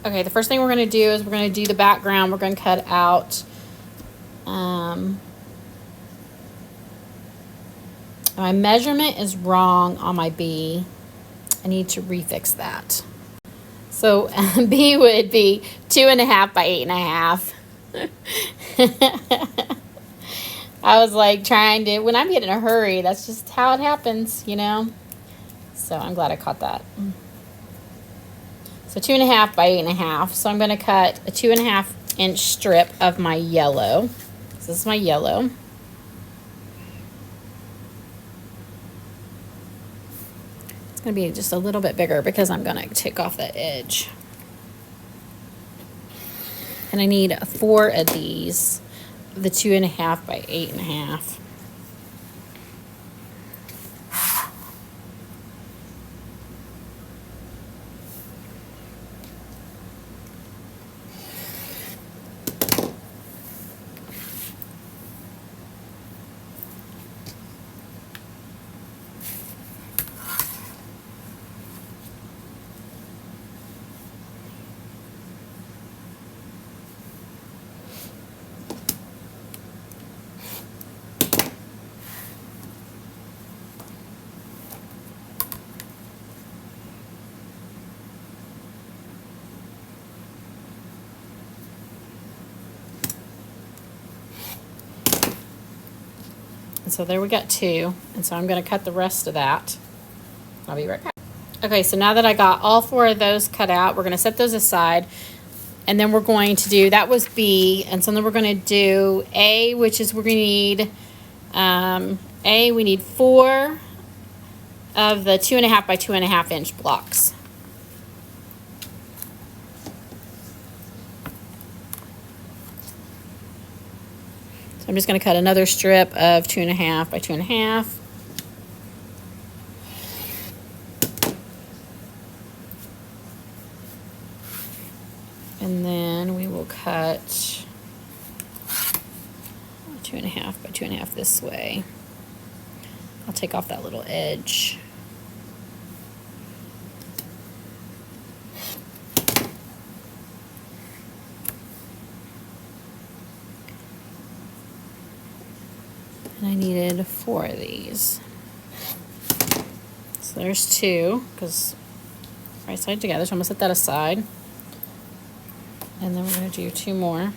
Okay, the first thing we're going to do is we're going to do the background. We're going to cut out my measurement is wrong on my B. I need to refix that. So B would be 2.5 by 8.5. I was like trying to, when I'm getting in a hurry, that's just how it happens, you know? So I'm glad I caught that. So 2.5 by 8.5. So I'm going to cut a 2.5-inch strip of my yellow. So this is my yellow. It's going to be just a little bit bigger because I'm going to take off the edge. And I need 4 of these, the 2.5 by 8.5. And so there we got 2. And so I'm going to cut the rest of that. I'll be right back. Okay, so now that I got all 4 of those cut out, we're going to set those aside. And then we're going to do, that was B. And so then we're going to do A, which is we're going to need, A, we need 4 of the 2.5 by 2.5 inch blocks. So I'm just going to cut another strip of 2.5 by 2.5. And then we will cut 2.5 by 2.5 this way. I'll take off that little edge. And I needed 4 of these. So there's 2, because right side together, so I'm going to set that aside. And then we're going to do 2 more.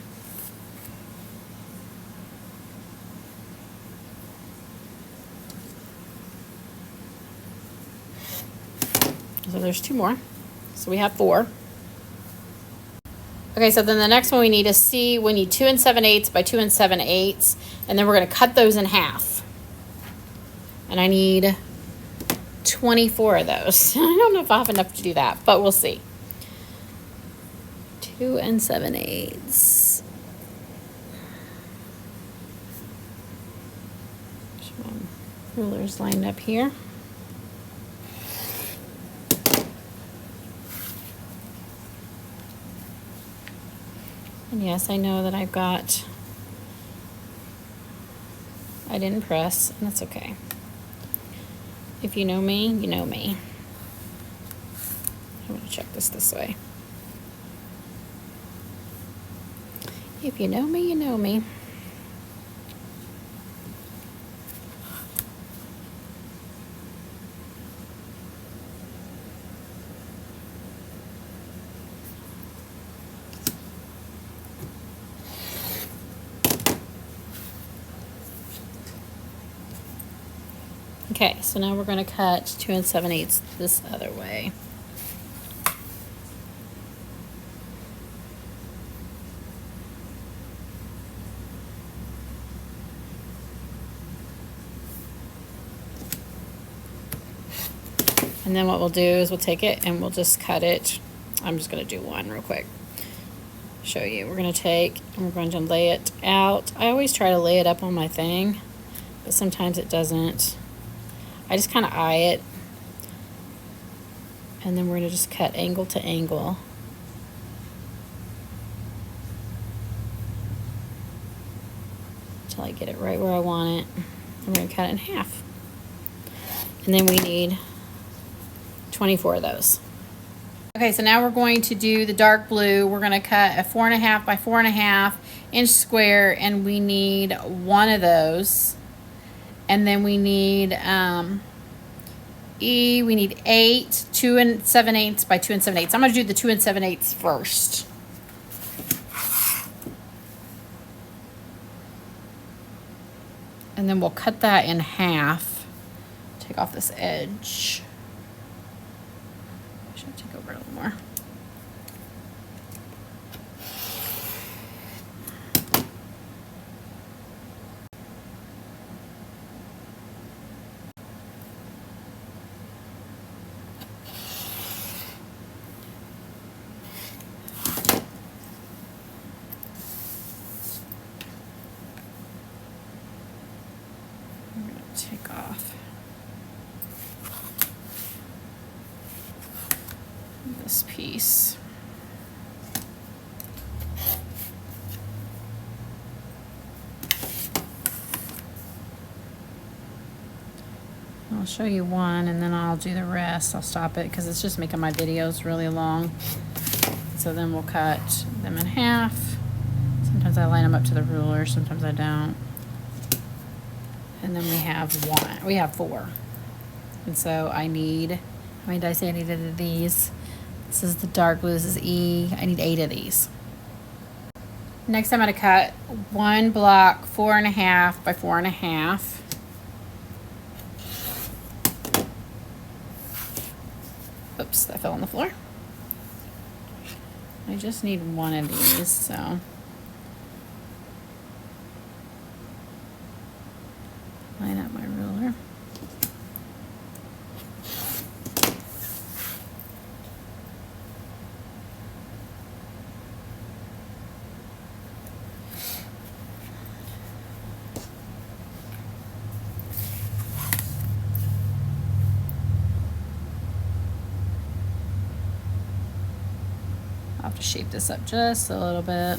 So there's 2 more. So we have 4. Okay, so then the next one we need is C. We need 2 7/8 by 2 7/8. And then we're going to cut those in half. And I need 24 of those. I don't know if I have enough to do that, but we'll see. 2 7/8. Rulers lined up here. And yes, I know that I've got, I didn't press, and that's okay. If you know me, you know me. I'm going to check this way. If you know me, you know me. Okay, so now we're going to cut 2 7/8 this other way. And then what we'll do is we'll take it and we'll just cut it. I'm just going to do one real quick. Show you. We're going to take and we're going to lay it out. I always try to lay it up on my thing, but sometimes it doesn't. I just kind of eye it. And then we're going to just cut angle to angle. Until I get it right where I want it. I'm going to cut it in half. And then we need 24 of those. Okay, so now we're going to do the dark blue. We're going to cut a 4.5 by 4.5 inch square, and we need one of those. And then we need we need 8 2 7/8 by 2 7/8. I'm going to do the 2 7/8 first. And then we'll cut that in half. Take off this edge. I should take over a little more. I'm going to take off this piece. I'll show you one and then I'll do the rest. I'll stop it because it's just making my videos really long. So then we'll cut them in half. Sometimes I line them up to the ruler, sometimes I don't. And then we have 4. And so I need, how many did I say I needed of these? This is the dark blue, this is E. I need 8 of these. Next I'm going to cut one block 4.5 by 4.5. Oops, that fell on the floor. I just need one of these, so. Line up my ruler. I'll have to shape this up just a little bit.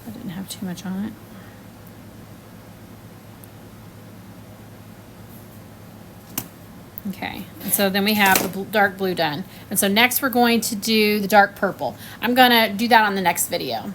I didn't have too much on it. Okay, and so then we have the dark blue done. And so next we're going to do the dark purple. I'm gonna do that on the next video.